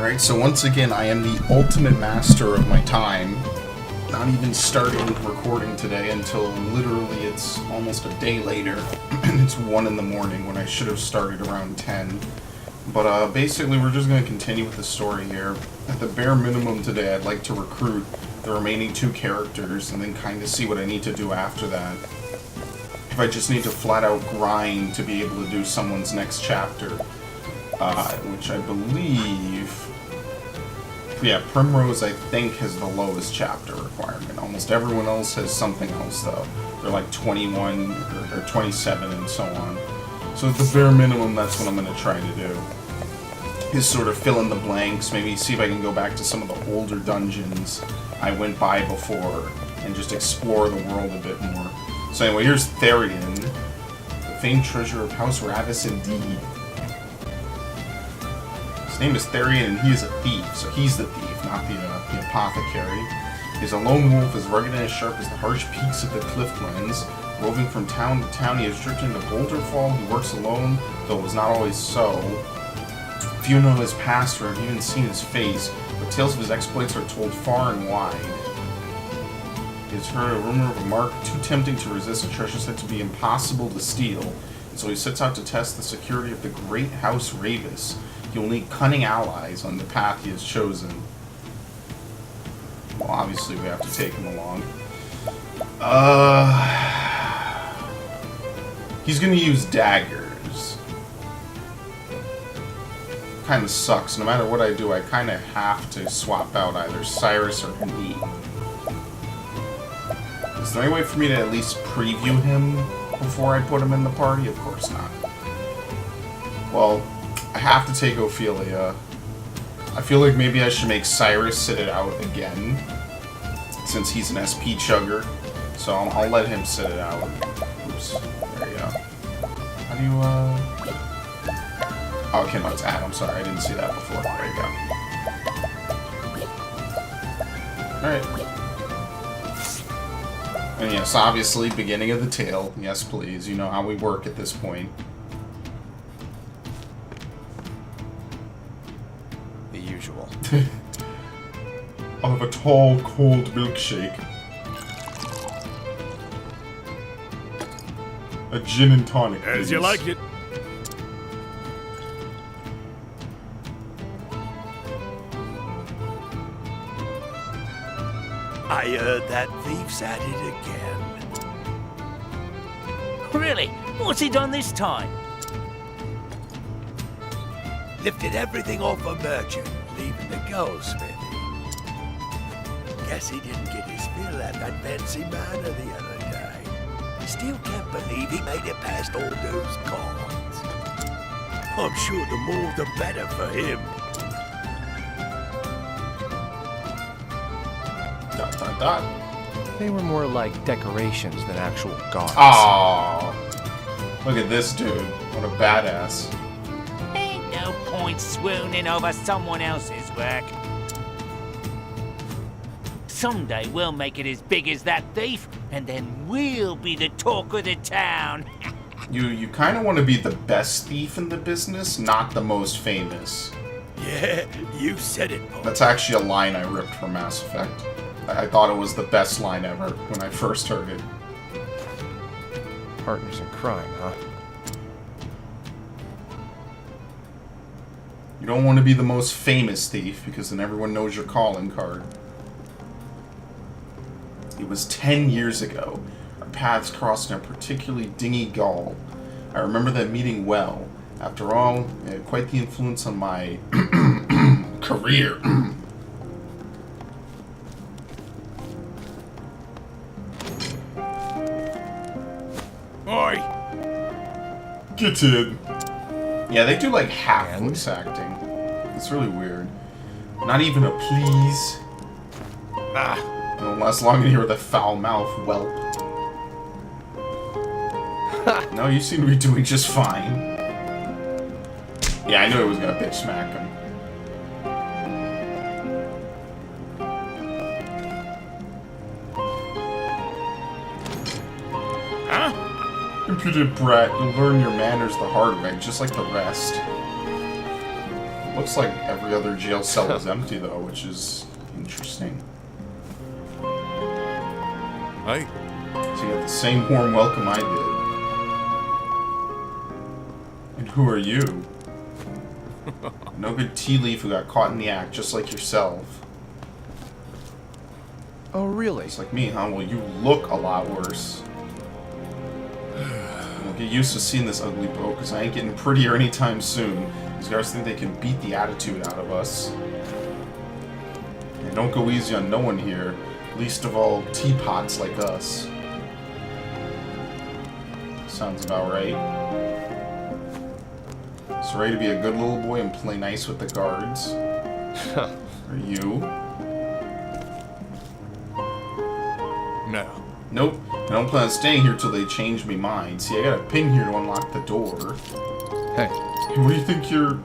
Alright, so once again, I am the ultimate master of my time. Not even starting recording today until literally it's almost a day later. And it's 1 in the morning when I should have started around 10. But basically, we're just going to continue with the story here. At the bare minimum today, I'd like to recruit the remaining 2 characters and then kind of see what I need to do after that. If I just need to flat out grind to be able to do someone's next chapter. Which I believe... Yeah, Primrose, I think, has the lowest chapter requirement. Almost everyone else has something else, though. They're like 21 or 27 and so on. So at the bare minimum, that's what I'm going to try to do. Is sort of fill in the blanks, maybe see if I can go back to some of the older dungeons I went by before, and just explore the world a bit more. So anyway, here's Therion, the famed treasure of House Ravis indeed. His name is Therion, and he is a thief, so he's the thief, not the apothecary. He's a lone wolf, as rugged and as sharp as the harsh peaks of the Clifflands. Roving from town to town, he has drifted into Boulderfall. He works alone, though it was not always so. Few know his past or have even seen his face, but tales of his exploits are told far and wide. He has heard a rumor of a mark too tempting to resist, a treasure said to be impossible to steal, and so he sets out to test the security of the great House Ravis. He will need cunning allies on the path he has chosen. Well, obviously we have to take him along. He's gonna use daggers. Kinda sucks. No matter what I do, I kinda have to swap out either Cyrus or me. Is there any way for me to at least preview him before I put him in the party? Of course not. Well, I have to take Ophelia. I feel like maybe I should make Cyrus sit it out again, since he's an SP chugger. So I'll let him sit it out. Oops. There you go. How do you, Oh, okay, no, it's Adam. I'm sorry, I didn't see that before. There you go. Alright. And yes, obviously, beginning of the tale. Yes, please. You know how we work at this point. The usual. I'll have a tall, cold milkshake. A gin and tonic, please. As you like it. I heard that thief's at it again. Really? What's he done this time? Lifted everything off a merchant, leaving the goldsmithy. Guess he didn't get his fill at that fancy manor the other day. Still can't believe he made it past all those guards. I'm sure the more the better for him. Dot, dot, dot. They were more like decorations than actual guards. Aww. Look at this dude. What a badass. Ain't no point swooning over someone else's work. Someday we'll make it as big as that thief, and then we'll be the talk of the town. You kind of want to be the best thief in the business, not the most famous. Yeah, you said it, boy. That's actually a line I ripped from Mass Effect. I thought it was the best line ever when I first heard it. Partners in crime, huh? You don't want to be the most famous thief, because then everyone knows your calling card. It was 10 years ago. Our paths crossed in a particularly dingy gall. I remember that meeting well. After all, it had quite the influence on my career. Oi! Get in. Yeah, they do like half voice acting. It's really weird. Not even a please. Ah, it won't last long to hear the foul mouth whelp. No, you seem to be doing just fine. Yeah, I knew I was gonna bitch smack him. Huh? Impudent brat, you'll learn your manners the hard way, just like the rest. Looks like every other jail cell is empty, though, which is interesting. Hey, So you get the same warm welcome I did. And who are you? No good tea leaf who got caught in the act, just like yourself. Oh, really? Just like me, huh? Well, you look a lot worse. We'll get used to seeing this ugly boat, because I ain't getting prettier anytime soon. These guys think they can beat the attitude out of us. And don't go easy on no one here. Least of all, teapots like us. Sounds about right. So ready to be a good little boy and play nice with the guards? Are you? no. Nope. I don't plan on staying here till they change me mind. See, I got a pin here to unlock the door. Hey, Hey, what do you think you're...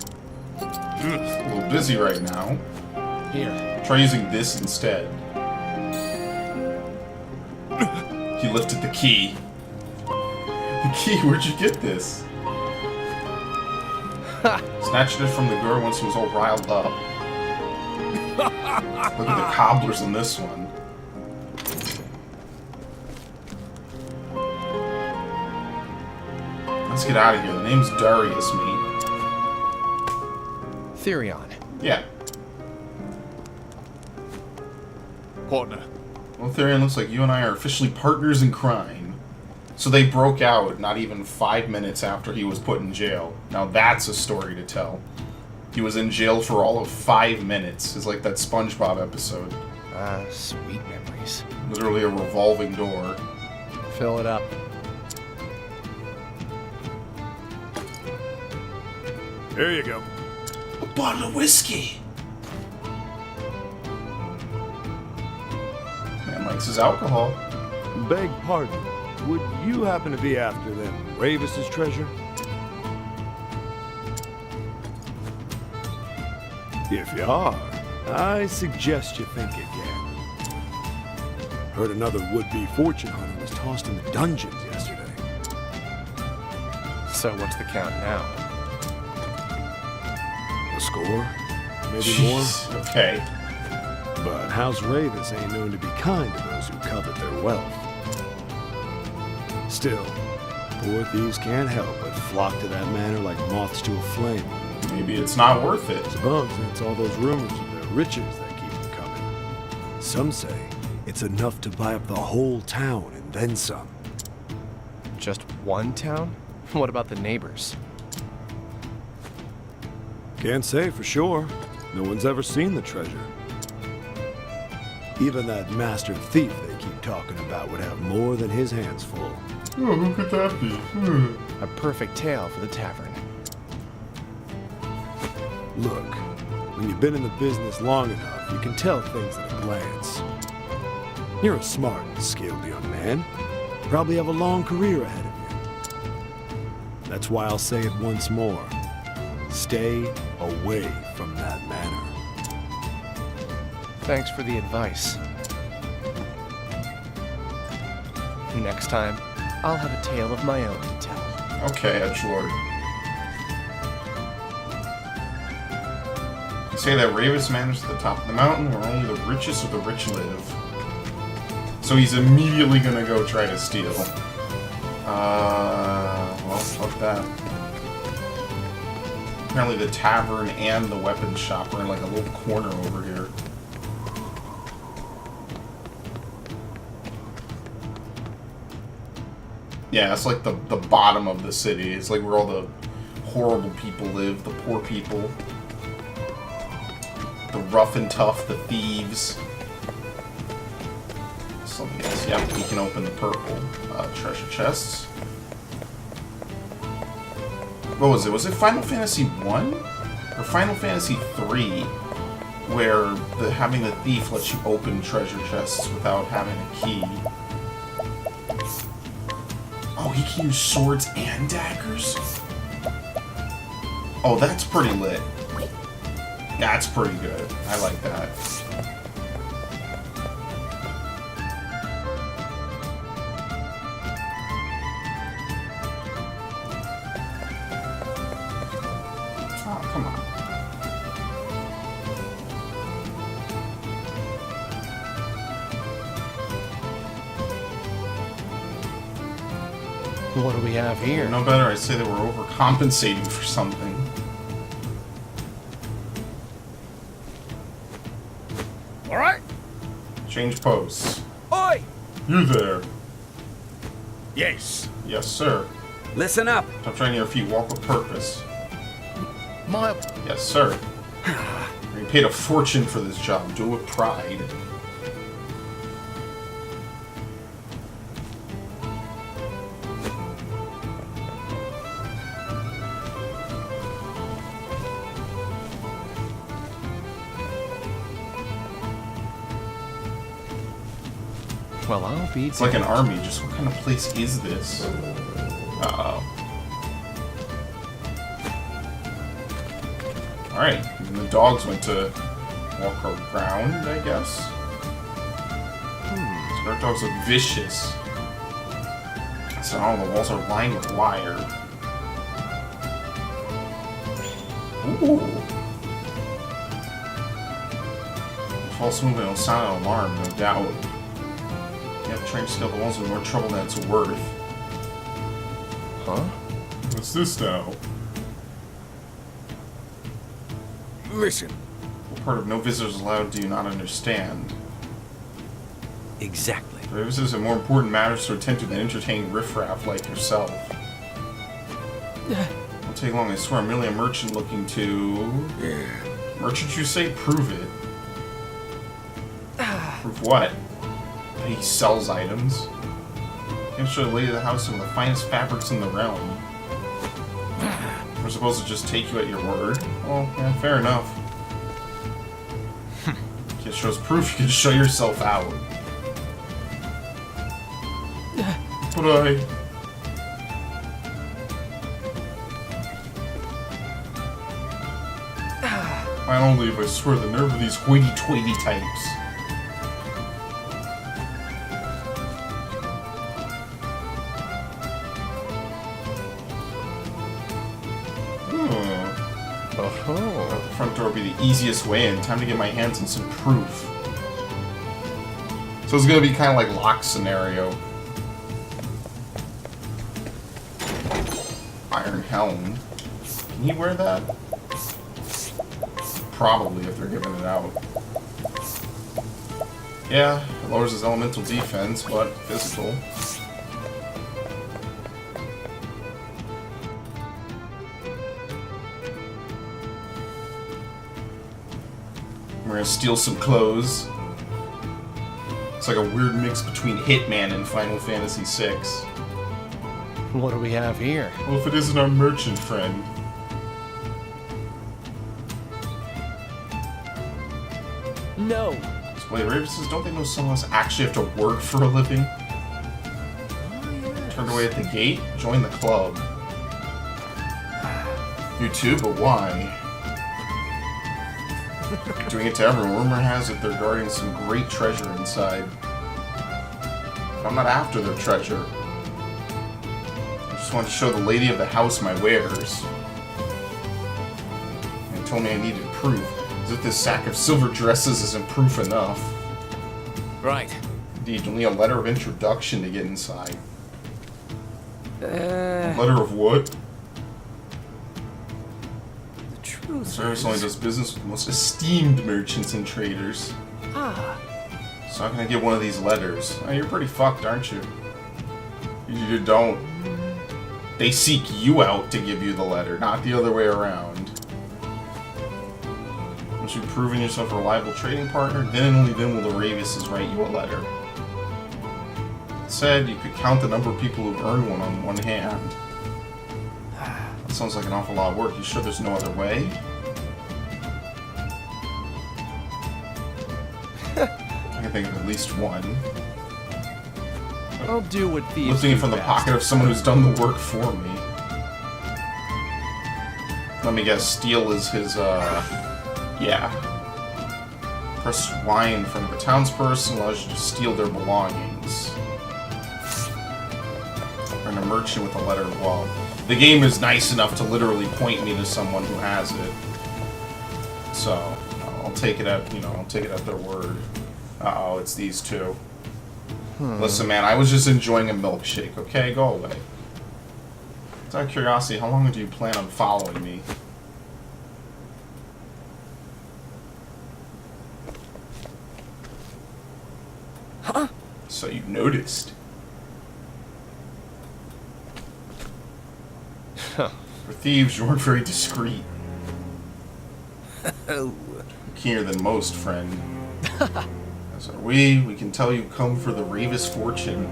a little busy right now. here. Try using this instead. He lifted the key. The key? Where'd you get this? Snatched it from the girl once he was all riled up. Look at the cobblers on this one. Let's get out of here. The name's Darius, mate. Therion. Yeah. Partner. Well, Therion, looks like you and I are officially partners in crime. So they broke out not even 5 minutes after he was put in jail. Now that's a story to tell. He was in jail for all of 5 minutes. It's like that SpongeBob episode. Ah, sweet memories. Literally a revolving door. Fill it up. Here you go. A bottle of whiskey! Man likes his alcohol. Beg pardon, would you happen to be after them Ravis's treasure? If you are, I suggest you think again. Heard another would-be fortune hunter was tossed in the dungeons yesterday. So what's the count now? A score? Maybe more? Jeez, okay. But House Ravis ain't known to be kind to those who covet their wealth. Still, poor thieves can't help but flock to that manor like moths to a flame. Maybe it's not worth it. Suppose it's all those rumors of their riches that keep them coming. Some say it's enough to buy up the whole town and then some. Just one town? What about the neighbors? Can't say for sure. No one's ever seen the treasure. Even that master thief they keep talking about would have more than his hands full. Oh, who could that be? A perfect tale for the tavern. Look, when you've been in the business long enough, you can tell things at a glance. You're a smart and skilled young man. Probably have a long career ahead of you. That's why I'll say it once more. Stay away from that manor. Thanks for the advice. Next time, I'll have a tale of my own to tell. Okay, edgelord. They say that Ravis Manor's at the top of the mountain where only the richest of the rich live. So he's immediately gonna go try to steal. Well, fuck that. Apparently the tavern and the weapons shop are in like a little corner over here. Yeah, it's like the bottom of the city. It's like where all the horrible people live, the poor people. The rough and tough, the thieves. Something else. Yep, we can open the purple treasure chests. What was it? Was it Final Fantasy 1? Or Final Fantasy 3? Where having the thief lets you open treasure chests without having a key. Oh, he can use swords and daggers? Oh, that's pretty lit. That's pretty good. I like that. Oh, come on. What do we have here? No better, I'd say they were overcompensating for something. All right. Change posts. Oi! You there? Yes. Yes, sir. Listen up. I'm trying to hear if you walk with purpose. My... Yes, sir. You paid a fortune for this job. Do it with pride. Well, I'll be It's like an army. Just what kind of place is this? Uh-oh. Alright. And the dogs went to walk around, I guess. So our dogs look vicious. So all the walls are lined with wire. Ooh. False movement will sound an alarm, no doubt. You have to try to scale the walls with more trouble than it's worth. Huh? What's this now? Listen. What part of no visitors allowed do you not understand? Exactly. Visitors have more important matters to attend to than entertaining riffraff like yourself. Won't take long, I swear. I'm merely a merchant looking to... Yeah. Merchant, you say? Prove it. Prove what? That he sells items. Can't show the lady of the house some of the finest fabrics in the realm. We're supposed to just take you at your word? Well, yeah, fair enough. Can't show us proof, you can show yourself out. But I don't leave, I swear, the nerve of these hoity-toity types. Oh. The front door would be the easiest way in. Time to get my hands on some proof. So it's gonna be kind of like lock scenario. Iron helm. Can he wear that? Probably, if they're giving it out. Yeah, it lowers his elemental defense, but physical. We're gonna steal some clothes. It's like a weird mix between Hitman and Final Fantasy VI. What do we have here? Well, if it isn't our merchant friend. No. Wait, Raven says, don't they know some of us actually have to work for a living? Turned away at the gate? Join the club. You too, but why? Doing it to everyone. Rumor has it they're guarding some great treasure inside. But I'm not after their treasure. I just want to show the lady of the house my wares. And told me I needed proof. As if this sack of silver dresses isn't proof enough. Right. Indeed, you'll need a letter of introduction to get inside. Letter of what? The truth Service is... only does business with the most esteemed merchants and traders. So how can I get one of these letters? Oh, you're pretty fucked, aren't you? You don't. They seek you out to give you the letter, not the other way around. Once you've proven yourself a reliable trading partner, then and only then will the Raviuses write you a letter. It said you could count the number of people who've earned one on one hand. That sounds like an awful lot of work. You sure there's no other way? I can think of at least one. I'll do what thieves Lifting it do from the best. pocket of someone who's done the work for me. Let me guess, steal is his, yeah. Press Y in front of a townsperson allows you to steal their belongings. And a merchant with a letter of wealth. The game is nice enough to literally point me to someone who has it. So, I'll take it at, I'll take it at their word. Uh-oh, it's these two. Listen, man, I was just enjoying a milkshake, okay? Go away. Out of curiosity, how long do you plan on following me? Huh? So you noticed. For thieves, you weren't very discreet. Oh. Keener than most, friend. As are we. We can tell you come for the Revis fortune.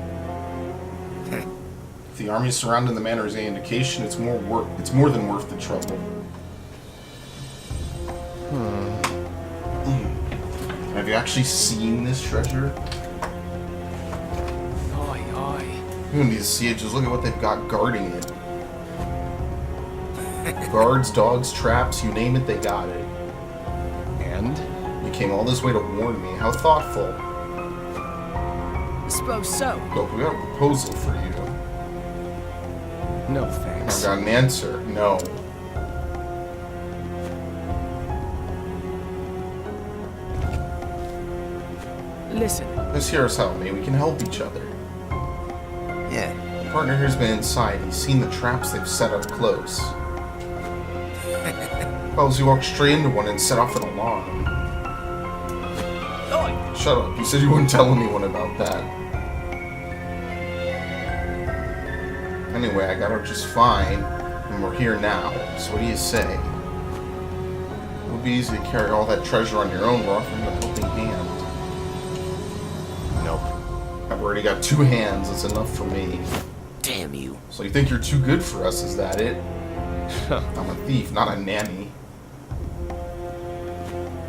If the army surrounding the manor is any indication, it's more than worth the trouble. Have you actually seen this treasure? Aye, aye. You don't need to see it, just look at what they've got guarding it. Guards, dogs, traps, you name it, they got it. And? You came all this way to warn me. How thoughtful. I suppose so. Look, we got a proposal for you. No I've thanks. got an answer. No. Listen. This here is how, mate. We can help each other. Yeah. The partner here's been inside. He's seen the traps they've set up close. Suppose you walked straight into one and set off an alarm. Oi. Shut up. You said you wouldn't tell anyone about that. Anyway, I got her just fine, and we're here now. So what do you say? It would be easy to carry all that treasure on your own. We're offering a helping hand. Nope. I've already got 2 hands. That's enough for me. Damn you. So you think you're too good for us, is that it? I'm a thief, not a nanny.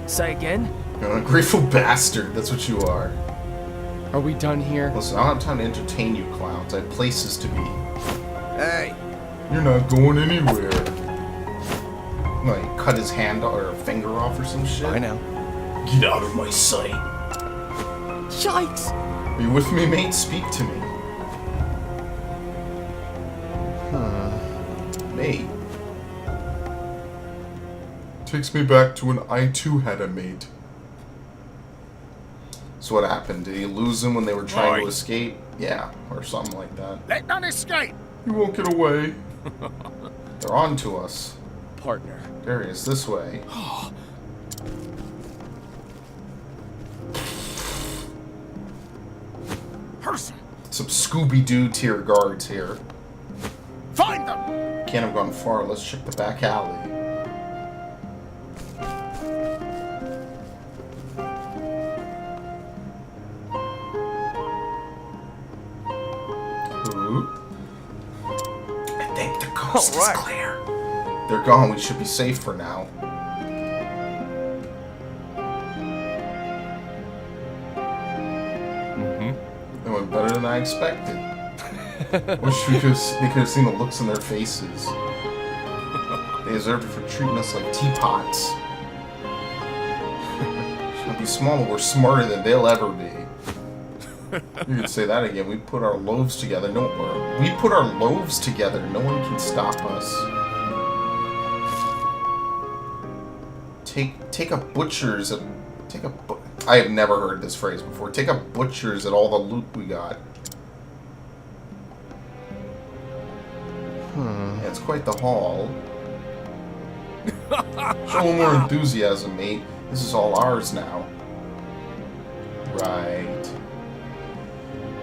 Say again? You're an ungrateful bastard. That's what you are. Are we done here? Listen, I don't have time to entertain you clowns. I have places to be. Hey. You're not going anywhere. Like, cut his hand or finger off or some shit? I know. Get out of my sight. Yikes. Are you with me, mate? Speak to me. Mate. Takes me back to when I too had a mate. So what happened? Did he lose him when they were trying to Right. escape? Yeah, or something like that. Let none escape. You won't get away. They're on to us. Partner. Darius, this way. Person. Some Scooby-Doo tier guards here. Find them. Can't have gone far. Let's check the back alley. Who? I think the coast is clear. They're gone. We should be safe for now. It went better than I expected. Wish we could have seen the looks in their faces. They deserved it for treating us like teapots. Might be small, but we're smarter than they'll ever be. You could say that again. We put our loaves together. We put our loaves together. No one can stop us. Take a butcher's. I have never heard this phrase before. Take a butcher's at all the loot we got. Yeah, it's quite the haul. Show a little more enthusiasm, mate. This is all ours now. Right.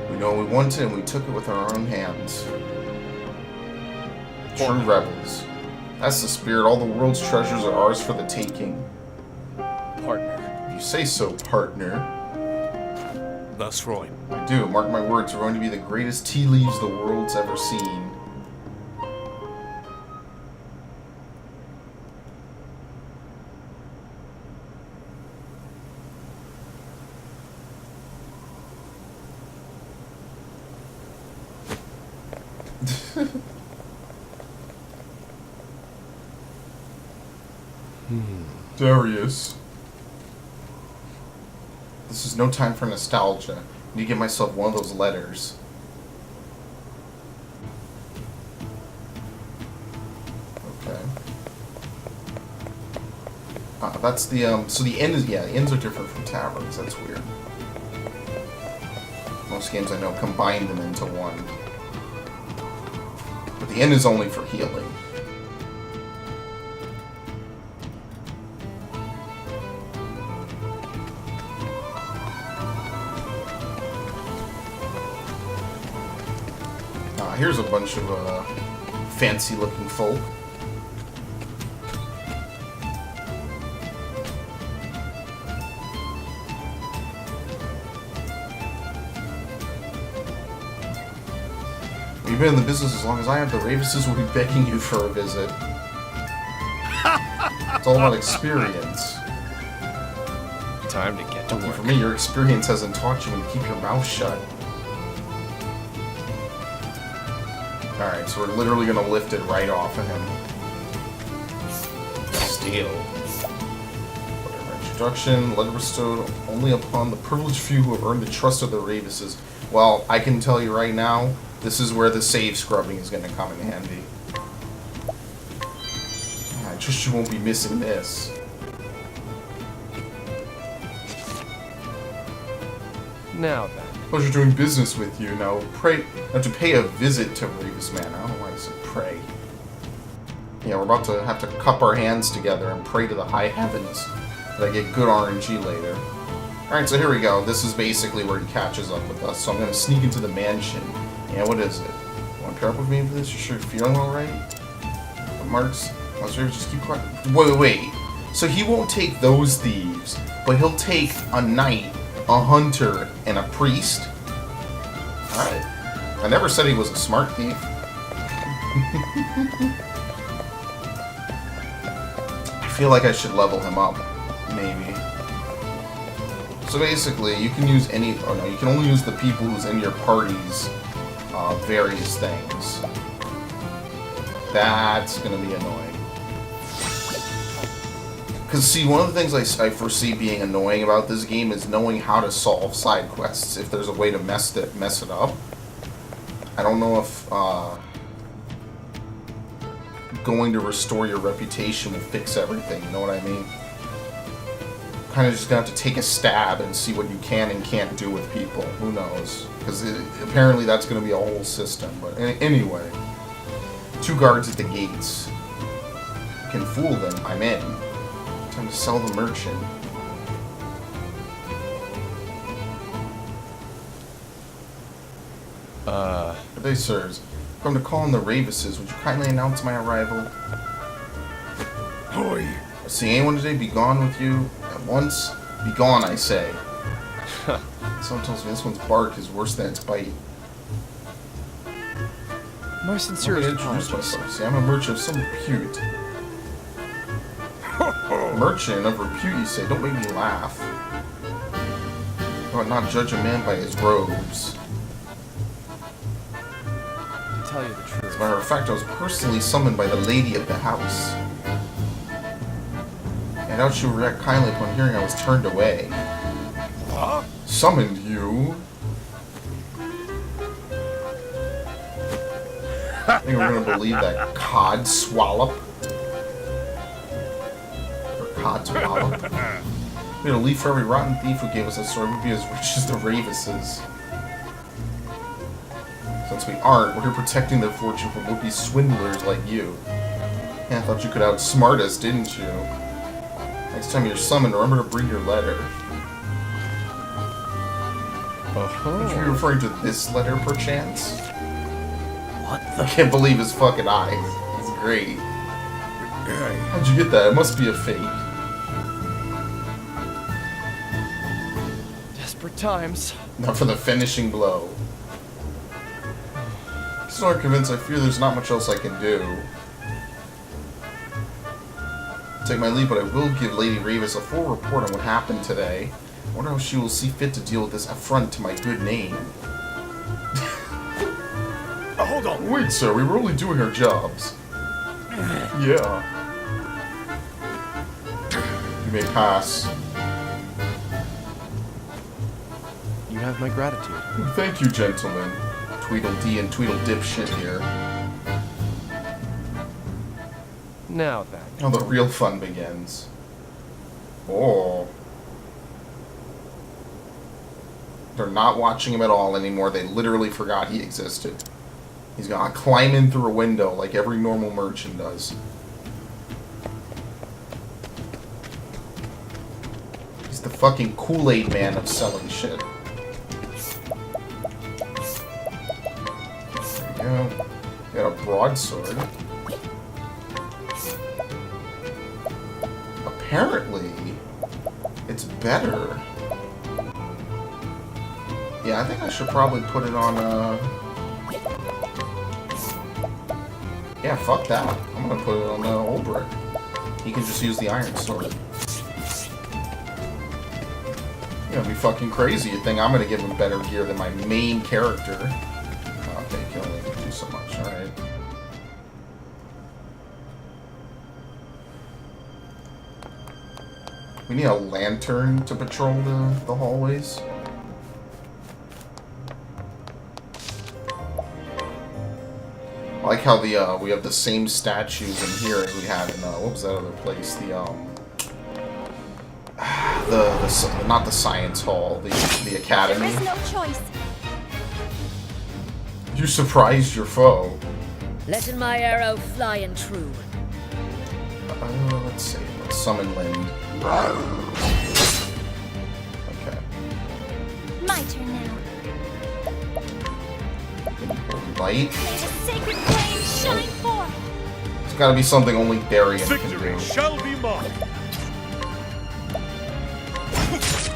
We know we wanted and we took it with our own hands. True rebels. That's the spirit. All the world's treasures are ours for the taking. Partner. If you say so, partner. That's right. I do. Mark my words, we're going to be the greatest tea leaves the world's ever seen. Darius. This is no time for nostalgia. I need to get myself one of those letters. Okay. That's the, so the end is, yeah, the ends are different from taverns. That's weird. Most games I know combine them into one. But the inn is only for healing. Here's a bunch of fancy-looking folk. You've been in the business as long as I have. The Ravises will be begging you for a visit. It's all about experience. Time to get to Lucky work. for me, your experience hasn't taught you when to keep your mouth shut. Alright, so we're literally gonna lift it right off of him. Steal. Whatever. Introduction, letter bestowed only upon the privileged few who have earned the trust of the Ravises. Well, I can tell you right now, this is where the save scrubbing is gonna come in handy. I trust you won't be missing this. Now then. Pleasure doing business with you. Now to pay a visit to Revis Man. I don't know why I said pray. Yeah, we're about to have to cup our hands together and pray to the high heavens that I get good RNG later. Alright, so here we go. This is basically where he catches up with us. So I'm going to sneak into the mansion. Yeah, what is it? You want to pair up with me for this? You sure you're feeling alright? Marks? Just keep quiet. Wait. So he won't take those thieves, but he'll take a knight, a hunter, and a priest? Alright. I never said he was a smart thief. I feel like I should level him up. Maybe. So basically, you can use any... Oh no, you can only use the people who's in your party's various things. That's gonna be annoying. Because, see, one of the things I foresee being annoying about this game is knowing how to solve side quests, if there's a way to mess it up. I don't know if going to restore your reputation will fix everything, you know what I mean? Kind of just gonna have to take a stab and see what you can and can't do with people. Who knows? Because apparently that's gonna be a whole system. But anyway, 2 guards at the gates. Can fool them. I'm in. Time to sell the merchant. Good day, sirs. Come to call on the Ravises. Would you kindly announce my arrival? Oi! See anyone today? Be gone with you at once. Be gone, I say. Someone tells me this one's bark is worse than its bite. My I'm sincerest going to introduce apologies. myself. See, I'm a merchant of some repute. Merchant of repute, you say? Don't make me laugh. But not judge a man by his robes. To tell you the As a truth, matter of fact, I was personally summoned by the lady of the house. I doubt she would react kindly upon hearing I was turned away. Huh? Summoned you? I think we're gonna believe that cod swallop. Or cod swallop. We had a leaf for every rotten thief who gave us a sword. We'd be as rich as the Ravises. Since we aren't, we're here protecting their fortune from would-be swindlers like you. Yeah, I thought you could outsmart us, didn't you? Next time you're summoned, remember to bring your letter. Would you be referring to this letter, perchance? What I can't believe his fucking eyes. He's great. How'd you get that? It must be a fake. desperate times. Now for the finishing blow. Still aren't convinced. I fear there's not much else I can do. Take my leave, but I will give Lady Revis a full report on what happened today. I wonder how she will see fit to deal with this affront to my good name. Hold on. Wait, sir, we were only doing our jobs. Yeah. You may pass. You have my gratitude. Thank you, gentlemen. Tweedledee and Tweedledipshit here. Now then. Now the real fun begins. Oh. They're not watching him at all anymore. They literally forgot he existed. He's gonna climb in through a window like every normal merchant does. He's the fucking Kool-Aid man of selling shit. There you go. Got a broadsword. Apparently, it's better. Yeah, I think I should probably put it on, yeah, fuck that. I'm gonna put it on old brick. He can just use the iron sword. You're gonna be fucking crazy. You think I'm gonna give him better gear than my main character. Okay, you can only do so much, alright. We need a lantern to patrol the hallways. I like how we have the same statues in here as we had in what was that other place? The not the science hall, the academy. There is no choice. You surprised your foe. Letting my arrow fly and true. Let's see. Let's summon Lind. Okay. My turn now. Light. May the sacred flame shine forth. It's got to be something only Therion can Victory do. shall be mine.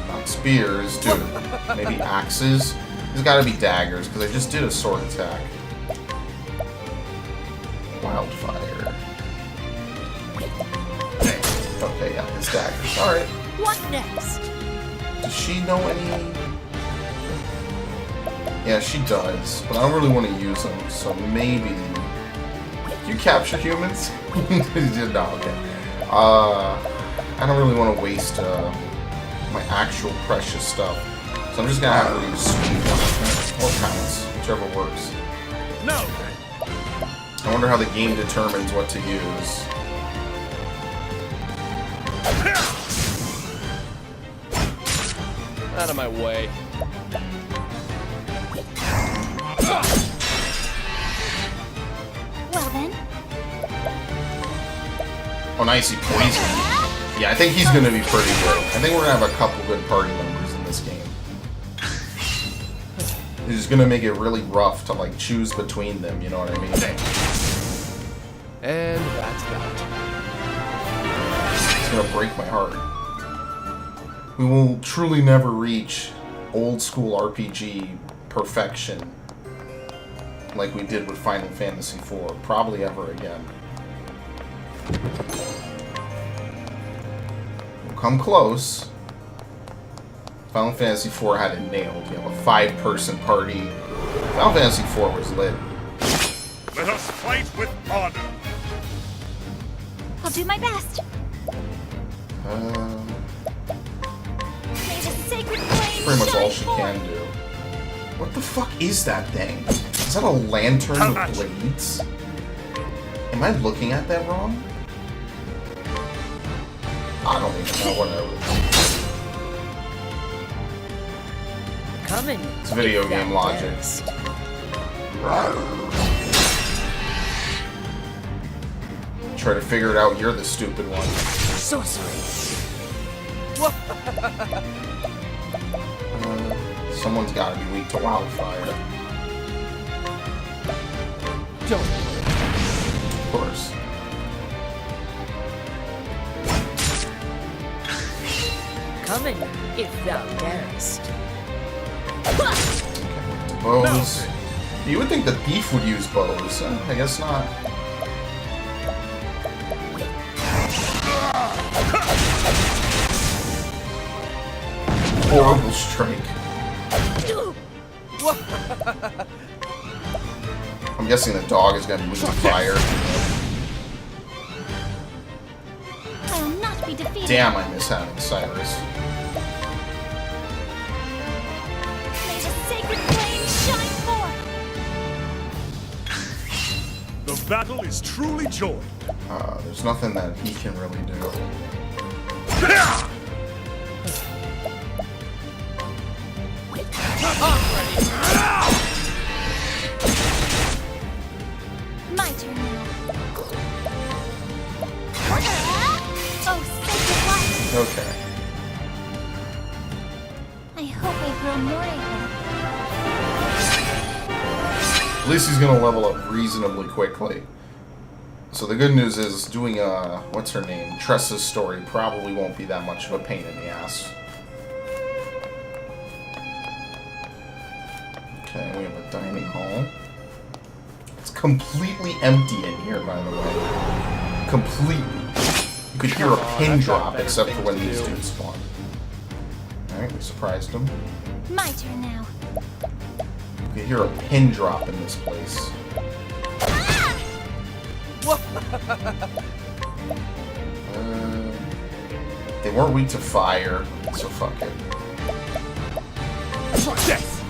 Not spears, dude. Maybe axes. There's got to be daggers because I just did a sword attack. Wildfire. Okay, yeah, it's daggers. All right. What next? Does she know any? Yeah, she does, but I don't really want to use them, so maybe... You capture humans? No, okay. I don't really want to waste my actual precious stuff, so I'm just gonna have to use speed or pounce, whichever works. No. I wonder how the game determines what to use. Out of my way. Well then. Oh, nice, he poisoned. Yeah, I think he's gonna be pretty good. I think we're gonna have a couple good party members in this game. It's just gonna make it really rough to like choose between them, you know what I mean? And that's that. It's gonna break my heart. We will truly never reach old school RPG perfection like we did with Final Fantasy IV. Probably ever again. We'll come close. Final Fantasy IV had it nailed. You have a 5-person party. Final Fantasy IV was lit. Let us fight with honor. I'll do my best. May the sacred flame Pretty much all shine she forth. can do. What the fuck is that thing? Is that a lantern How with much? blades? Am I looking at that wrong? I don't even know, whatever. Coming. It's video if game thou logic. darest. Try to figure it out, you're the stupid one. Sorcery. Someone's gotta be weak to wildfire. Don't. Of course. Coming, if thou darest. Bows. You would think the thief would use bows. I guess not. Horrible strike. I'm guessing the dog is gonna be moving fire. I'll not be defeated. Damn, I miss having Cyrus. May the sacred flame shine forth. The battle is truly joined. There's nothing that he can really do. At least he's gonna level up reasonably quickly. So the good news is doing what's her name? Tressa's story probably won't be that much of a pain in the ass. Okay, we have a dining hall. It's completely empty in here, by the way. Completely. You could hear a pin drop except for when these dudes spawn. Alright, we surprised them. My turn now. You could hear a pin drop in this place. They weren't weak to fire, so fuck it. Death!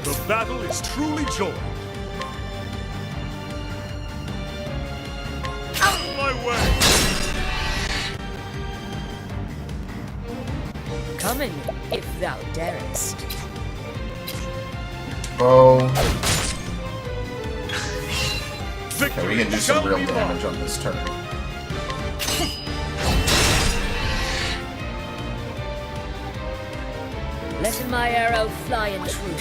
The battle is truly joined. Out of my way! Come in, if thou darest. Oh. Okay, Victory we can do some shall real be damage mine. on this turn. Let my arrow fly in truth.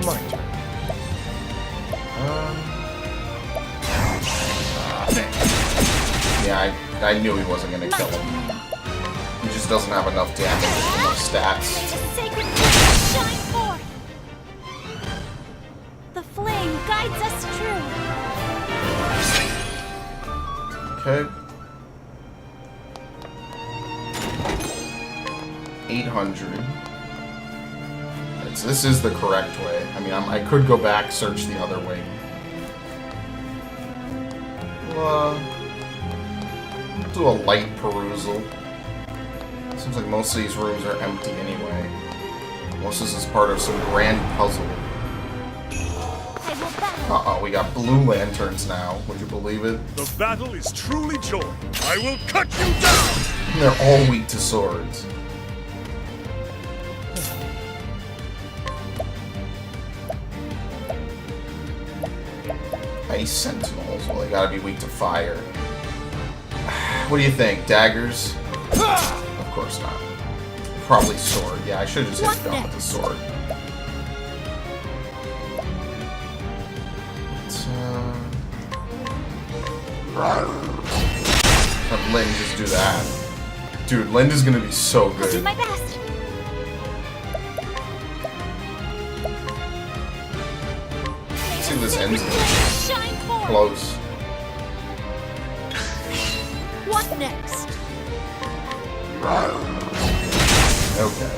My turn. Yeah, I knew he wasn't gonna kill him. He just doesn't have enough damage, enough stats. May the sacred flame shine forth. The flame guides us true. Okay. 800. This is the correct way. I mean, I could go back, search the other way. Well, do a light perusal. Seems like most of these rooms are empty anyway. Most of this is part of some grand puzzle. I will battle. Uh-oh, we got blue lanterns now. Would you believe it? The battle is truly joined. I will cut you down! They're all weak to swords. Ice sentinels. Well, they gotta be weak to fire. What do you think? Daggers? Of course not. Probably sword. Yeah, I should have just hit down with the sword. Let's, have Lynn just do that. Dude, Linda's gonna be so I'll do good. my best. See if this ends Shine forth. close. What next? Okay.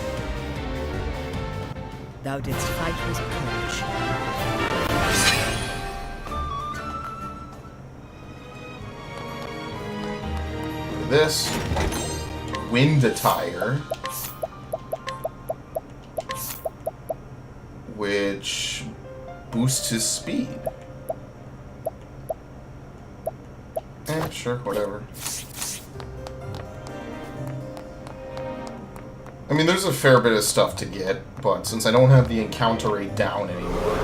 Thou didst fight with courage. This wind attire, which boosts his speed. Sure, whatever. I mean, there's a fair bit of stuff to get, but since I don't have the encounter rate down anymore,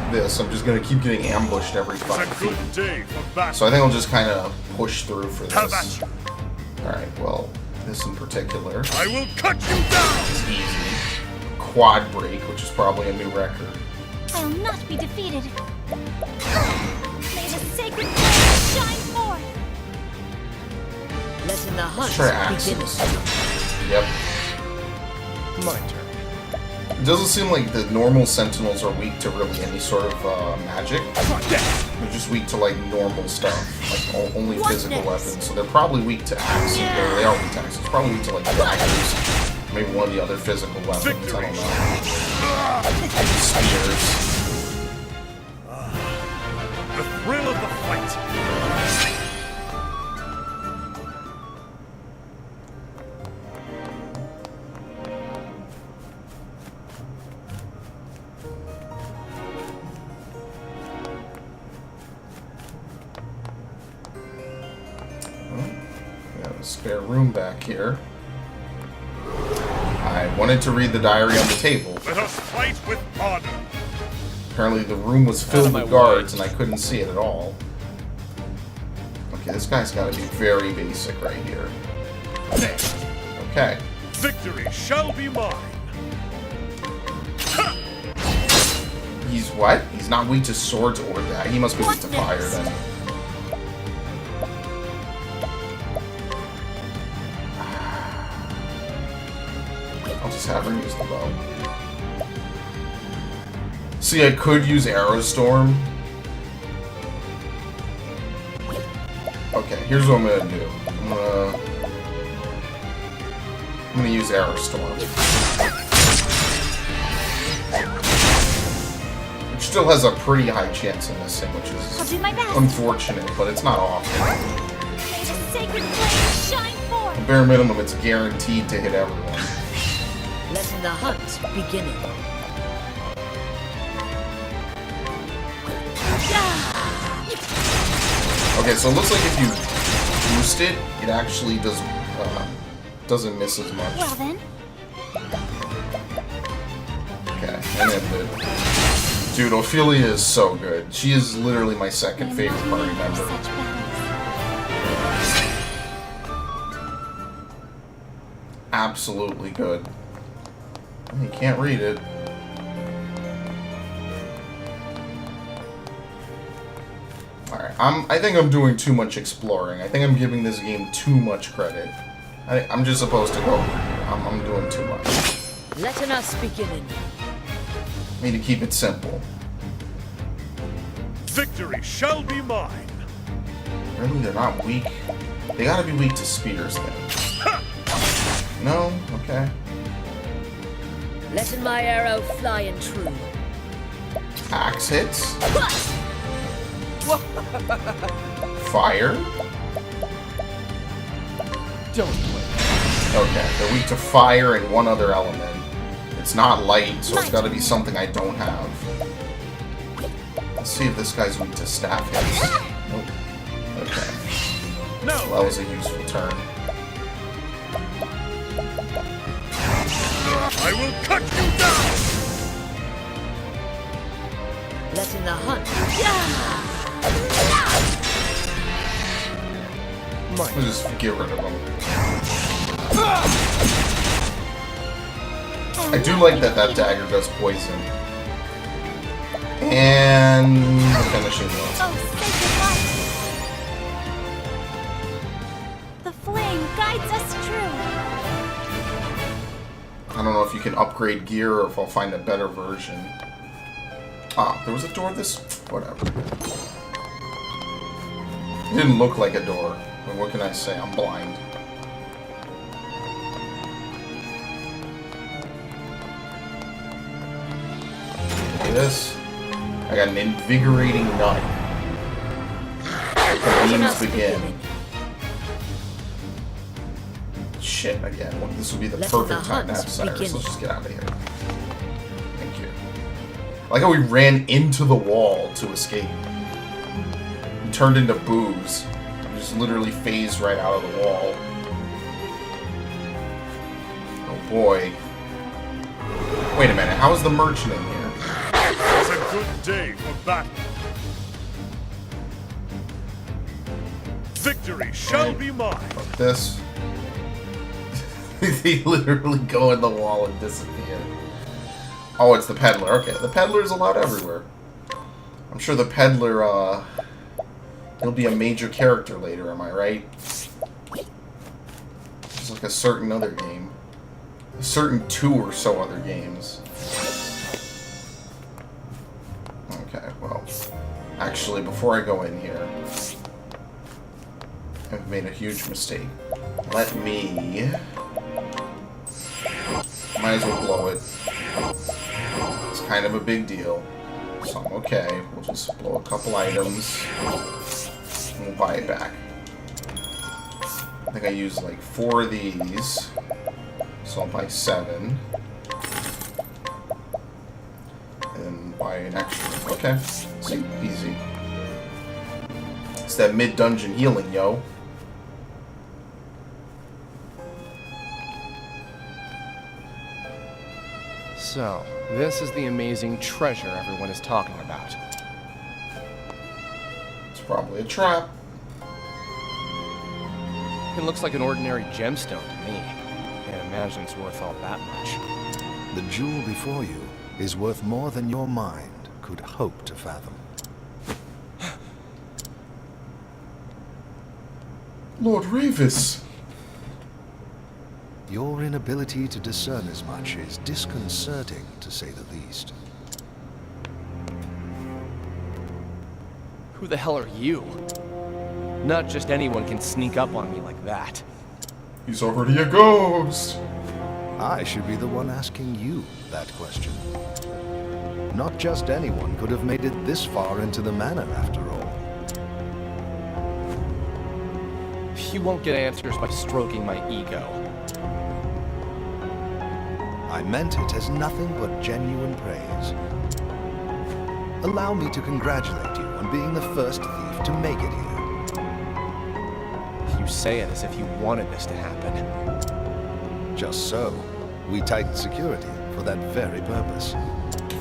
I'm just gonna keep getting ambushed every It's 5 a feet. good day for battle. So I think I'll just kind of push through for Have this. at you. Alright, well, this in particular I will cut you down! is easy. Quad break, which is probably a new record. I'll not be defeated. May the sacred flame shine forth. Let in the hunt Let's try begin. axes. Yep. My turn. It doesn't seem like the normal sentinels are weak to really any sort of magic. They're just weak to like normal stuff, like only What physical next? weapons. So they're probably weak to axes. Or they are weak to axes. Probably weak to like daggers, maybe one of the other physical weapons. I don't know. Spears. The thrill of the fight. We have a spare room back here. I wanted to read the diary on the table. Let us fight with honor. Apparently the room was filled with guards and I couldn't see it at all. Okay, this guy's gotta be very basic right here. Okay. Victory shall be mine. He's what? He's not weak to swords or that. He must be weak to fire then. I'll just have her use the bow. See, I could use Arrow Storm. Okay, here's what I'm gonna do. I'm gonna use Arrow Storm. Which still has a pretty high chance of missing, which I'll is do my best. unfortunate, but it's not often. May the sacred flame shine forth. At bare minimum, it's guaranteed to hit everyone. Letting the hunt begin. Okay, so it looks like if you boost it, it actually doesn't miss as much. Well then, Okay, and then dude, Ophelia is so good. She is literally my second I'm favorite not party made for member. such battles. Absolutely good. You can't read it. Alright, I think I'm doing too much exploring. I think I'm giving this game too much credit. I'm just supposed to go. I'm doing too much. Letting us begin. I need to keep it simple. Victory shall be mine. Really, they're not weak. They gotta be weak to spears then. No? Okay. Letting my arrow fly and true. Axe hits. Fire. Don't wait. Okay, they're weak to fire and one other element. It's not light, so it's gotta be something I don't have. Let's see if this guy's weak to staff hits. Nope. Okay. No. Well, that was a useful turn. I will cut you down. Letting the hunt. We'll just get rid of them. I do like that dagger does poison. And the finishing one. Oh, sacred light! The flame guides us true. I don't know if you can upgrade gear or if I'll find a better version. Ah, there was a door this... whatever. It didn't look like a door. But what can I say? I'm blind. Look at this. I got an invigorating nut. The beams begin. Shit, again. Well, this would be the perfect time to have Cyrus. Let's just get out of here. Thank you. I like how we ran into the wall to escape. We turned into booze. We just literally phased right out of the wall. Oh boy. Wait a minute, how is the merchant in here? It's a good day for battle. Victory shall be mine. Fuck this. They literally go in the wall and disappear. Oh, it's the peddler. Okay, the peddler's allowed everywhere. I'm sure the peddler, he'll be a major character later, am I right? Just like a certain other game. A certain 2 or so other games. Okay, well. Actually, before I go in here, I've made a huge mistake. Let me... Might as well blow it. It's kind of a big deal. So I'm okay. We'll just blow a couple items. And we'll buy it back. I think I used like 4 of these. So I'll buy 7. And buy an extra. Okay. See, easy. It's that mid-dungeon healing, yo. So, this is the amazing treasure everyone is talking about. It's probably a trap. It looks like an ordinary gemstone to me. Can't imagine it's worth all that much. The jewel before you is worth more than your mind could hope to fathom. Lord Ravis! Your inability to discern as much is disconcerting, to say the least. Who the hell are you? Not just anyone can sneak up on me like that. He's already a ghost! I should be the one asking you that question. Not just anyone could have made it this far into the manor, after all. You won't get answers by stroking my ego. I meant it as nothing but genuine praise. Allow me to congratulate you on being the first thief to make it here. You say it as if you wanted this to happen. Just so. We tightened security for that very purpose.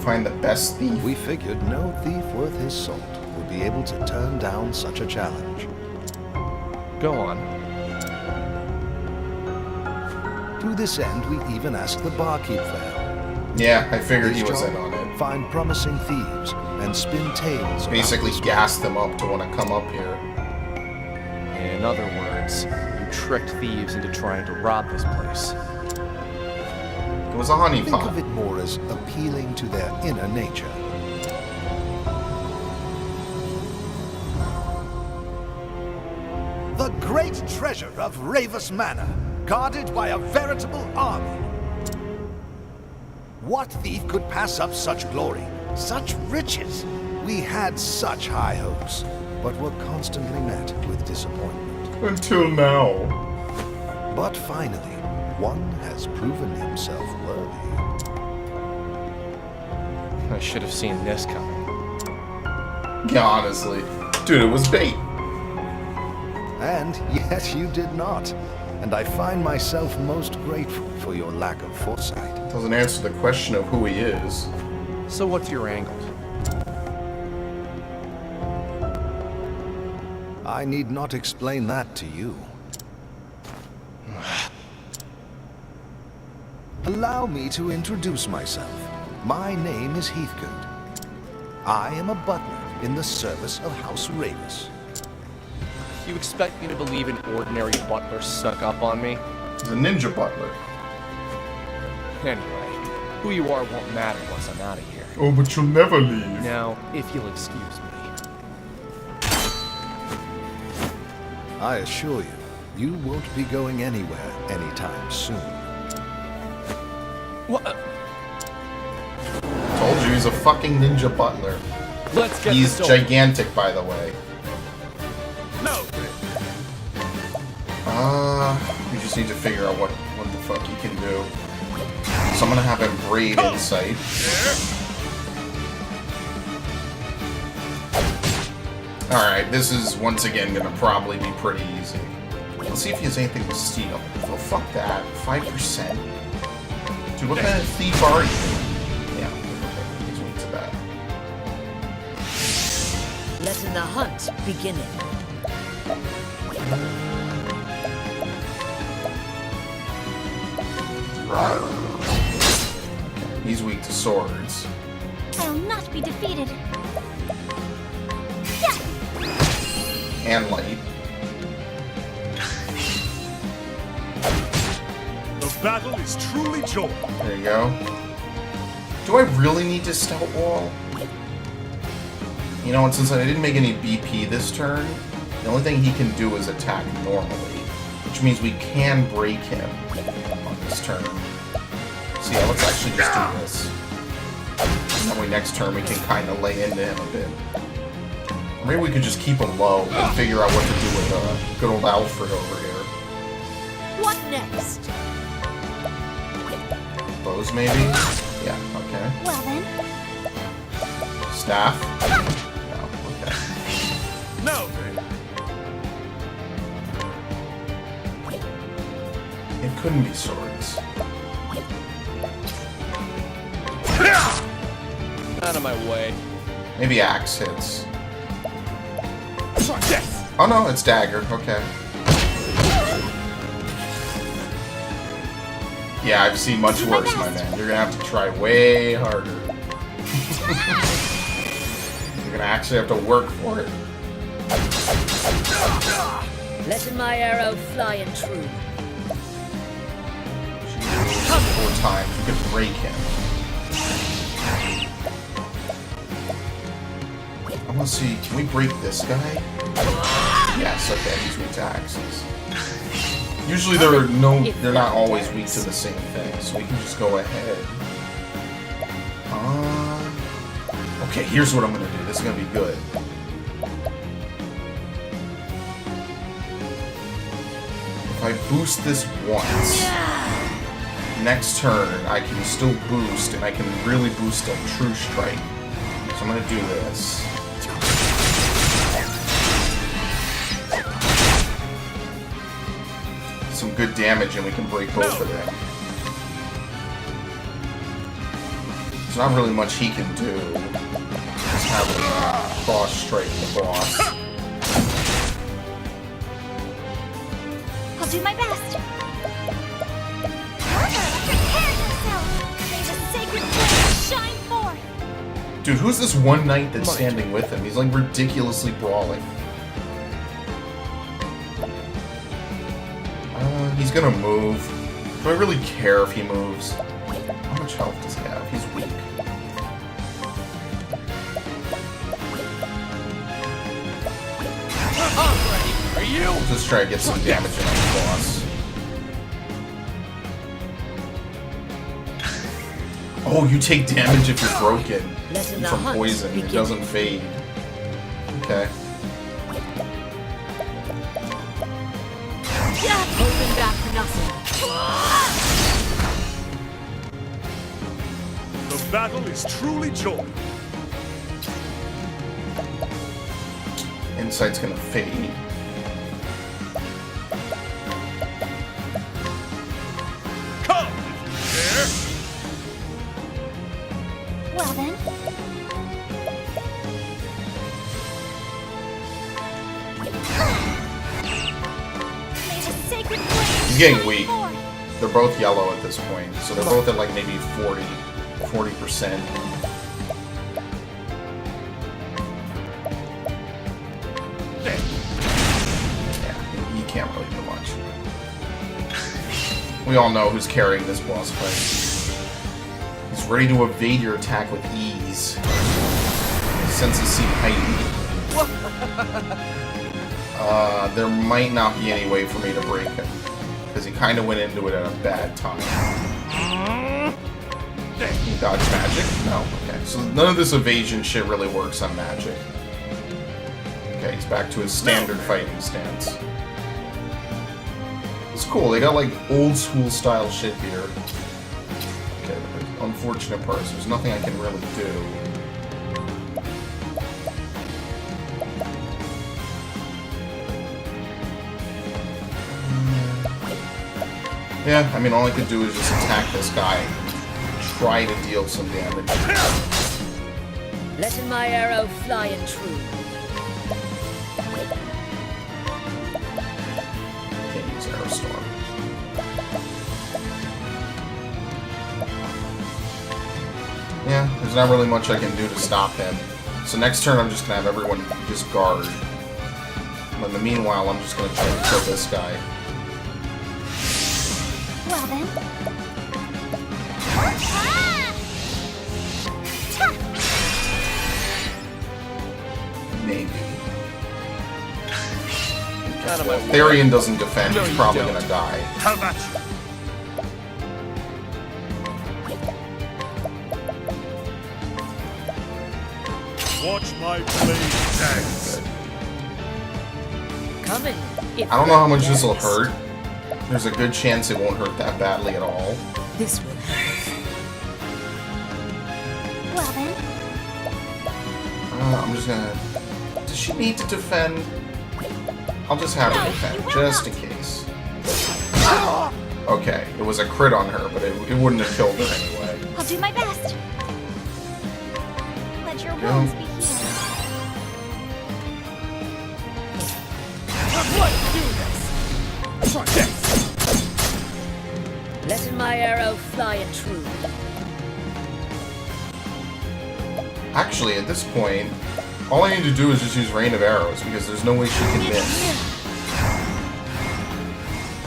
Find the best thief. We figured no thief worth his salt would be able to turn down such a challenge. Go on. To this end, we even asked the barkeep for help. Yeah, I figured he His was job, in on it. Find promising thieves and spin tales. Basically about gas them up to want to come up here. In other words, you tricked thieves into trying to rob this place. It was a honeypot. Think of it more as appealing to their inner nature. The great treasure of Ravis Manor, guarded by a veritable army. What thief could pass up such glory, such riches? We had such high hopes, but were constantly met with disappointment. Until now. But finally, one has proven himself worthy. I should have seen this coming. Yeah, honestly. Dude, it was bait. And yet you did not. And I find myself most grateful for your lack of foresight. Doesn't answer the question of who he is. So what's your angle? I need not explain that to you. Allow me to introduce myself. My name is Heathcote. I am a butler in the service of House Ravis. You expect me to believe an ordinary butler snuck up on me? He's a ninja butler. Anyway, who you are won't matter once I'm out of here. Oh, but you'll never leave. Now, if you'll excuse me. I assure you, you won't be going anywhere anytime soon. What? Told you, he's a fucking ninja butler. Let's get He's this over. gigantic, by the way. No! We just need to figure out what the fuck he can do. So I'm gonna have him braid insight. Alright, this is once again gonna probably be pretty easy. Let's see if he has anything to steal. Oh, fuck that. 5%. Dude, what kind of thief are you? Yeah, he's weak to that. Letting the hunt begin. He's weak to swords. I'll not be defeated. And light. The battle is truly joined. There you go. Do I really need to stout wall? You know, and since I didn't make any BP this turn, the only thing he can do is attack normally, which means we can break him on this turn. So yeah, let's actually just do this. And that way next turn we can kind of lay into him a bit. Or maybe we could just keep him low and figure out what to do with good old Alfred over here. What next? Bows maybe? Yeah, okay. Well then. Staff? No, okay. No! It couldn't be swords. Out of my way. Maybe axe hits. Yes! Oh no, it's dagger. Okay. Yeah, I've seen much worse, my man. You're gonna have to try way harder. You're gonna actually have to work for it. Letting my arrow fly and true. 4 times, you could break him. I wanna see, can we break this guy? Yes, okay, he's weak to axes. Usually they're not always weak to the same thing, so we can just go ahead. Okay, here's what I'm gonna do. This is gonna be good. If I boost this once, next turn I can still boost, and I can really boost a true strike. So I'm gonna do this. Some good damage, and we can break both of them. There's not really much he can do. Just have a boss strike the boss. I'll do my best. Prepare yourself. May the sacred flame shine forth. Dude, who's this one knight that's standing with him? He's like ridiculously brawling. He's gonna move. Do I really care if he moves? How much health does he have? He's weak. Are you? We'll just try to get some damage in on the boss. Oh, you take damage if you're broken from poison. It doesn't fade. Okay. Holding back nothing. The battle is truly joy. Insight's gonna fade. Come, if you Well then. May the sacred flame He's getting shine weak. forth. They're both yellow at this point, so they're both at like maybe 40%. Yeah, he can't really do much. We all know who's carrying this boss fight. He's ready to evade your attack with ease. His senses seem heightened. There might not be any way for me to break him, because he kind of went into it at a bad time. He dodged magic? No, okay. So none of this evasion shit really works on magic. Okay, he's back to his standard fighting stance. It's cool, they got like old school style shit here. Okay, the unfortunate part is there's nothing I can really do. Yeah, I mean, all I could do is just attack this guy and try to deal some damage. Letting my arrow fly and true. Can't use Arrow Storm. Yeah, there's not really much I can do to stop him. So next turn I'm just gonna have everyone just guard. But in the meanwhile, I'm just gonna try to kill this guy. Well then. Maybe. Therion doesn't defend, he's probably gonna die. How about you? Watch my blade dance. Coming. I don't know how much this will hurt. There's a good chance it won't hurt that badly at all. This will help. Well then. I'm just gonna... Does she need to defend? I'll just have her defend, just in case. Okay, it was a crit on her, but it wouldn't have killed her anyway. I'll do my best. Let your wounds be healed. Letting my arrow fly and true. Actually, at this point, all I need to do is just use rain of arrows, because there's no way she can miss.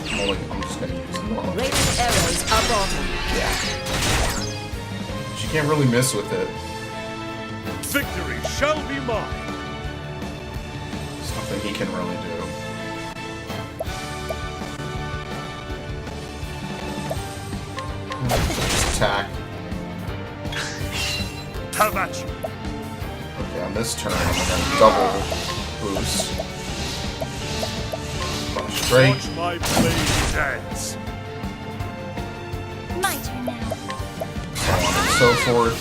I'm just gonna use normal. Raining arrows up on him. Yeah. She can't really miss with it. Victory shall be mine. There's nothing he can really do. Just attack. Have at you. Okay, on this turn, I'm gonna double boost. Straight. Watch my blade dance. My turn now. So on and so forth.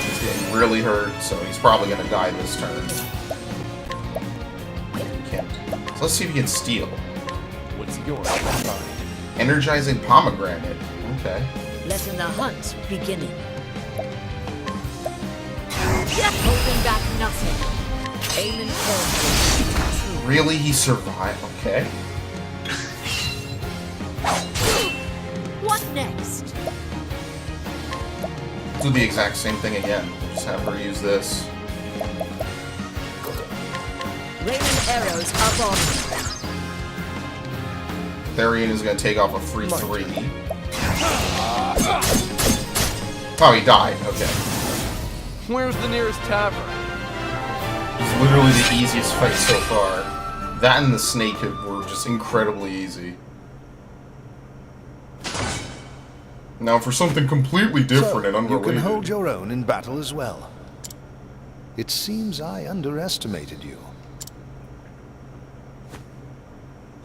He's getting really hurt, so he's probably gonna die this turn. He can't. So let's see if he can steal. What's yours on mind? Energizing pomegranate. Okay. Letting the hunt beginning. Holding back nothing. Aiming forward. Really? He survived? Okay. What next? Do the exact same thing again. Just have her use this. Raining arrows up on him. Therion is going to take off a free 3. Oh, he died. Okay. Where's the nearest tavern? It's literally the easiest fight so far. That and the snake were just incredibly easy. Now for something completely different and You unrelated. can hold your own in battle as well. It seems I underestimated you.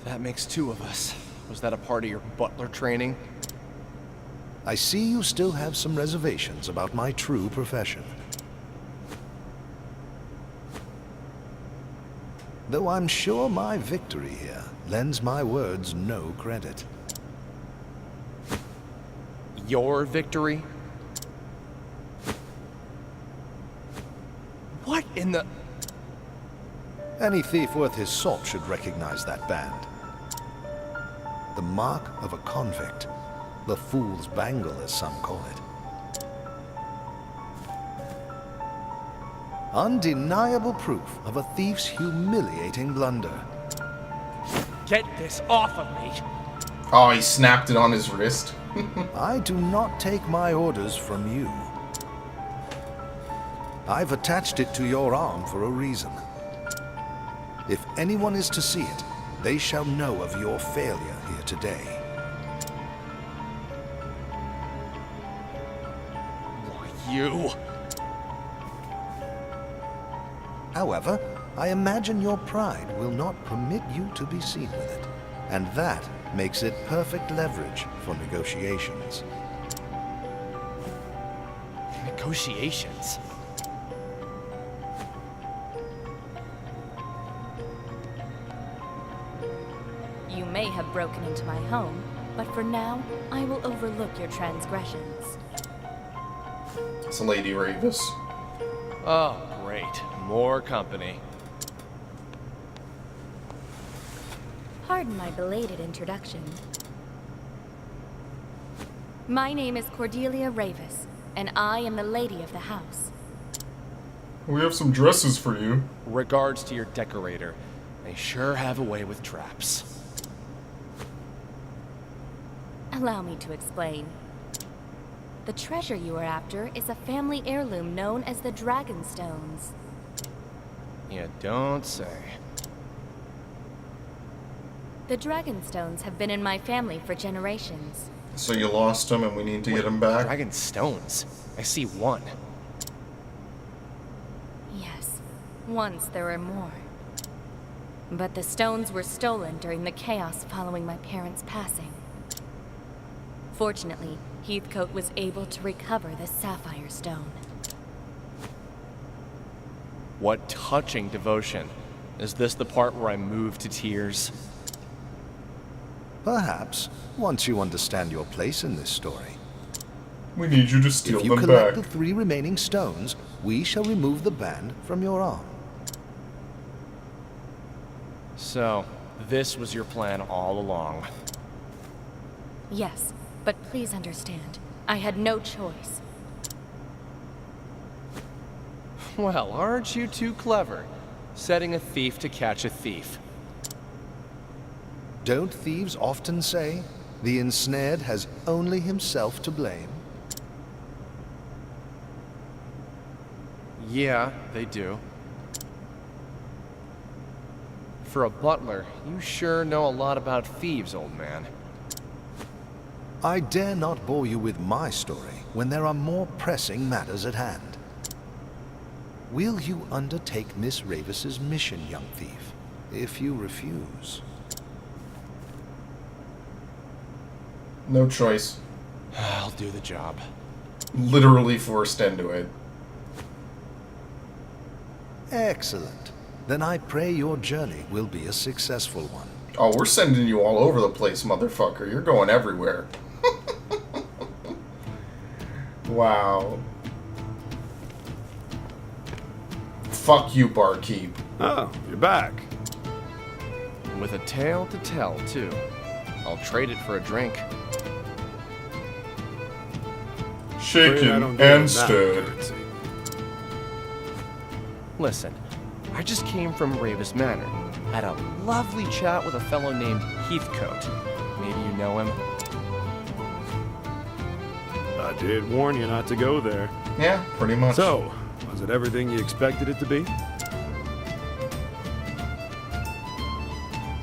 That makes 2 of us. Was that a part of your butler training? I see you still have some reservations about my true profession. Though I'm sure my victory here lends my words no credit. Your victory? What in the... Any thief worth his salt should recognize that band. The mark of a convict. The fool's bangle, as some call it. Undeniable proof of a thief's humiliating blunder. Get this off of me! Oh, he snapped it on his wrist. I do not take my orders from you. I've attached it to your arm for a reason. If anyone is to see it, they shall know of your failure here today. You... However, I imagine your pride will not permit you to be seen with it, and that makes it perfect leverage for negotiations. Negotiations? You may have broken into my home, but for now, I will overlook your transgressions. It's Lady Ravis. Oh, great. More company. Pardon my belated introduction. My name is Cordelia Ravis, and I am the lady of the house. We have some dresses for you. Regards to your decorator. They sure have a way with traps. Allow me to explain. The treasure you are after is a family heirloom known as the Dragonstones. You don't say. The Dragonstones have been in my family for generations. So you lost him and we need to get him back? Dragon stones? I see one. Yes, once there were more. But the stones were stolen during the chaos following my parents' passing. Fortunately, Heathcote was able to recover the Sapphire Stone. What touching devotion. Is this the part where I move to tears? Perhaps, once you understand your place in this story. We need you to steal If you them collect back. the 3 remaining stones, we shall remove the band from your arm. So, this was your plan all along. Yes, but please understand, I had no choice. Well, aren't you too clever? Setting a thief to catch a thief. Don't thieves often say, the ensnared has only himself to blame? Yeah, they do. For a butler, you sure know a lot about thieves, old man. I dare not bore you with my story when there are more pressing matters at hand. Will you undertake Miss Ravis's mission, young thief? If you refuse... No choice. I'll do the job. Literally forced into it. Excellent. Then I pray your journey will be a successful one. Oh, we're sending you all over the place, motherfucker. You're going everywhere. Wow. Fuck you, barkeep. Oh, you're back. With a tale to tell, too. I'll trade it for a drink. Afraid I Shaken don't get and that stirred. currency. Listen, I just came from Ravis Manor. Had a lovely chat with a fellow named Heathcote. Maybe you know him? I did warn you not to go there. Yeah, pretty much. So, was it everything you expected it to be?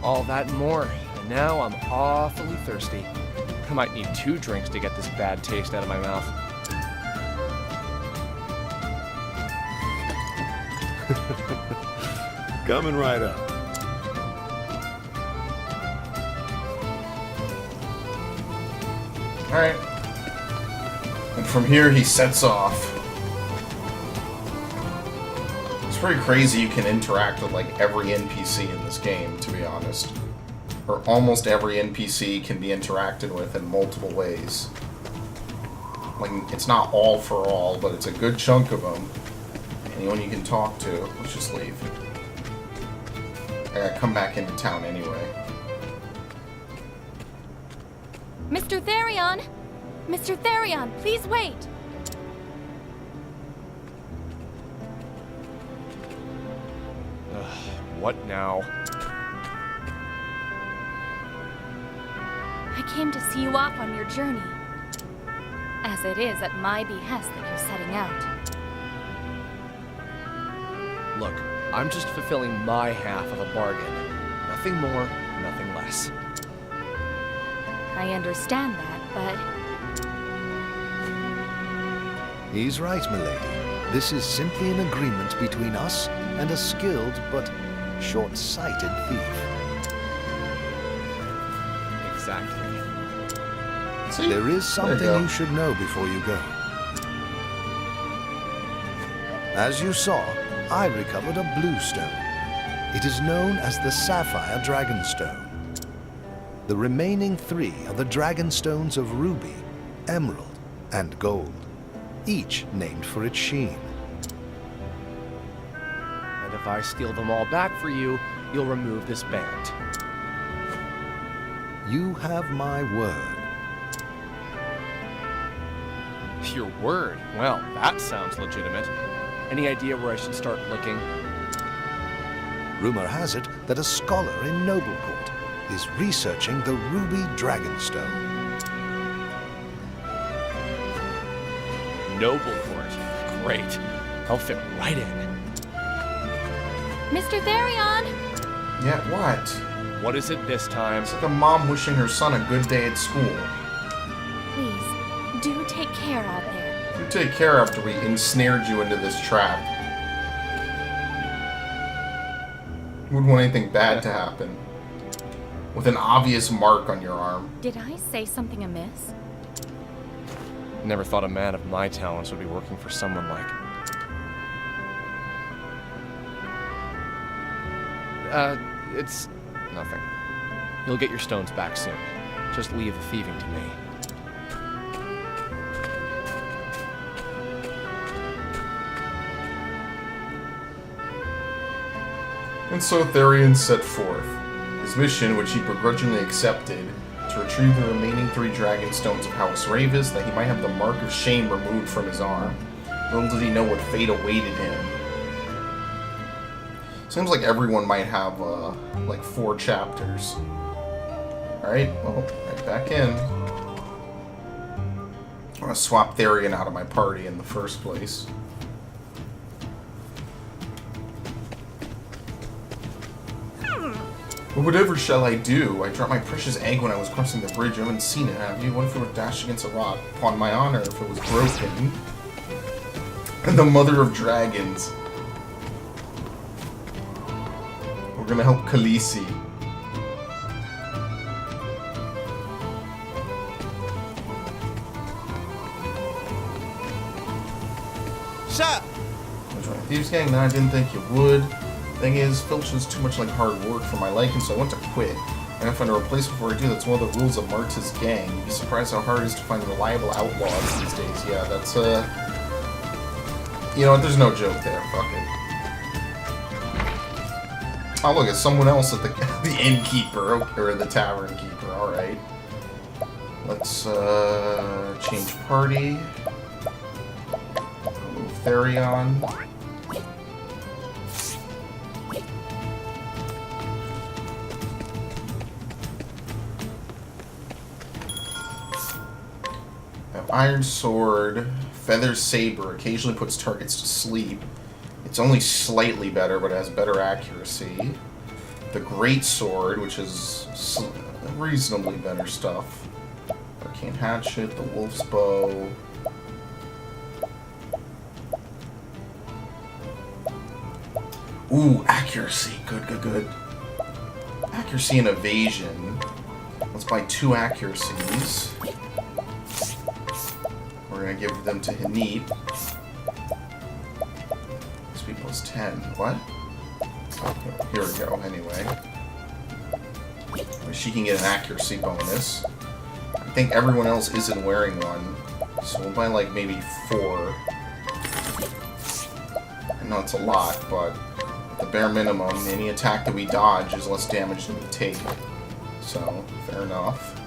All that and more. And now I'm awfully thirsty. I might need 2 drinks to get this bad taste out of my mouth. Coming right up. Alright. And from here he sets off. It's pretty crazy you can interact with like every NPC in this game, to be honest. Or almost every NPC can be interacted with in multiple ways. Like, it's not all for all, but it's a good chunk of them. Anyone you can talk to. Let's just leave. I gotta come back into town anyway. Mr. Therion! Mr. Therion, please wait! What now? I came to see you off on your journey. As it is at my behest that you're setting out. Look, I'm just fulfilling my half of a bargain. Nothing more, nothing less. I understand that, but... He's right, milady. This is simply an agreement between us and a skilled but short-sighted thief. Exactly. See? There is something There you go. you should know before you go. As you saw, I recovered a blue stone. It is known as the Sapphire Dragonstone. The remaining 3 are the Dragonstones of Ruby, Emerald, and Gold, each named for its sheen. And if I steal them all back for you, you'll remove this band. You have my word. Your word? Well, that sounds legitimate. Any idea where I should start looking? Rumor has it that a scholar in Noblecourt is researching the Ruby Dragonstone. Noblecourt. Great. I'll fit right in. Mr. Therion! Yeah, what? What is it this time? It's like a mom wishing her son a good day at school. Please, do take care out there. You take care after we ensnared you into this trap. You wouldn't want anything bad to happen. With an obvious mark on your arm. Did I say something amiss? Never thought a man of my talents would be working for someone like... it's nothing. You'll get your stones back soon. Just leave the thieving to me. And so Therion set forth. His mission, which he begrudgingly accepted, to retrieve the remaining 3 dragon stones of House Ravis, that he might have the mark of shame removed from his arm. Little did he know what fate awaited him. Seems like everyone might have, like 4 chapters. Alright, well, right back in. I'm gonna swap Therion out of my party in the first place. But whatever shall I do? I dropped my precious egg when I was crossing the bridge. You haven't seen it, have you? What if it were dashed against a rock? Upon my honor, if it was broken. And the mother of dragons. We're gonna help Khaleesi. Sir! I joined the Thieves Gang, then I didn't think you would. Thing is, Filch was too much like hard work for my liking, so I want to quit. And if I find a replacement before I do, that's one of the rules of Marta's gang. You'd be surprised how hard it is to find reliable outlaws these days. Yeah, that's, you know what, there's no joke there. Fuck it. Oh, look, it's someone else at the innkeeper, or the tavern keeper. Alright. Let's, change party. Remove Therion. Iron Sword, Feather Saber occasionally puts targets to sleep. It's only slightly better, but it has better accuracy. The Great Sword, which is reasonably better stuff. Arcane Hatchet, the Wolf's Bow. Ooh, accuracy. Good, good, good. Accuracy and evasion. Let's buy 2 accuracies. We're gonna give them to Hanit. XP plus 10. What? Oh, here we go, anyway. She can get an accuracy bonus. I think everyone else isn't wearing one. So we'll buy like maybe 4. I know it's a lot, but at the bare minimum, any attack that we dodge is less damage than we take. So, fair enough.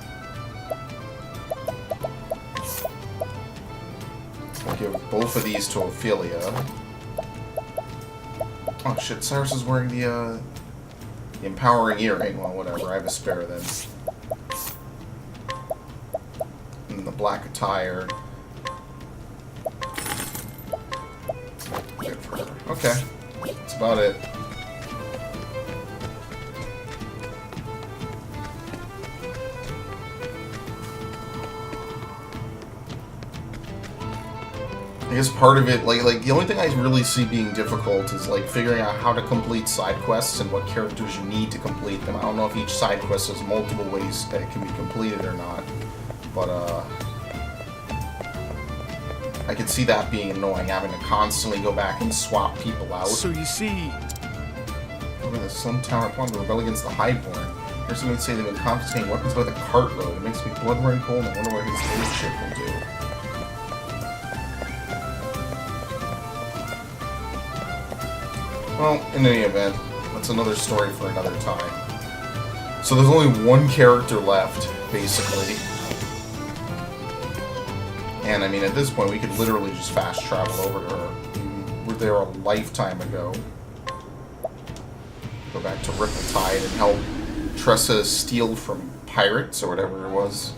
I'll give both of these to Ophelia. Oh shit, Cyrus is wearing the empowering earring. Well, whatever, I have a spare then. And the black attire. Good for her. Okay, that's about it. I guess part of it, like the only thing I really see being difficult is like figuring out how to complete side quests and what characters you need to complete them. I don't know if each side quest has multiple ways that it can be completed or not, but I could see that being annoying, having to constantly go back and swap people out. So you see... Over the Slum Tower upon to rebel against the Highborn. Here's somebody say they've been confiscating weapons by the cartload. It makes me blood run cold and I wonder what his leadership will do. Well, in any event, that's another story for another time. So there's only one character left, basically. And I mean, at this point, we could literally just fast travel over to her. We were there a lifetime ago. Go back to Ripple Tide and help Tressa steal from pirates, or whatever it was.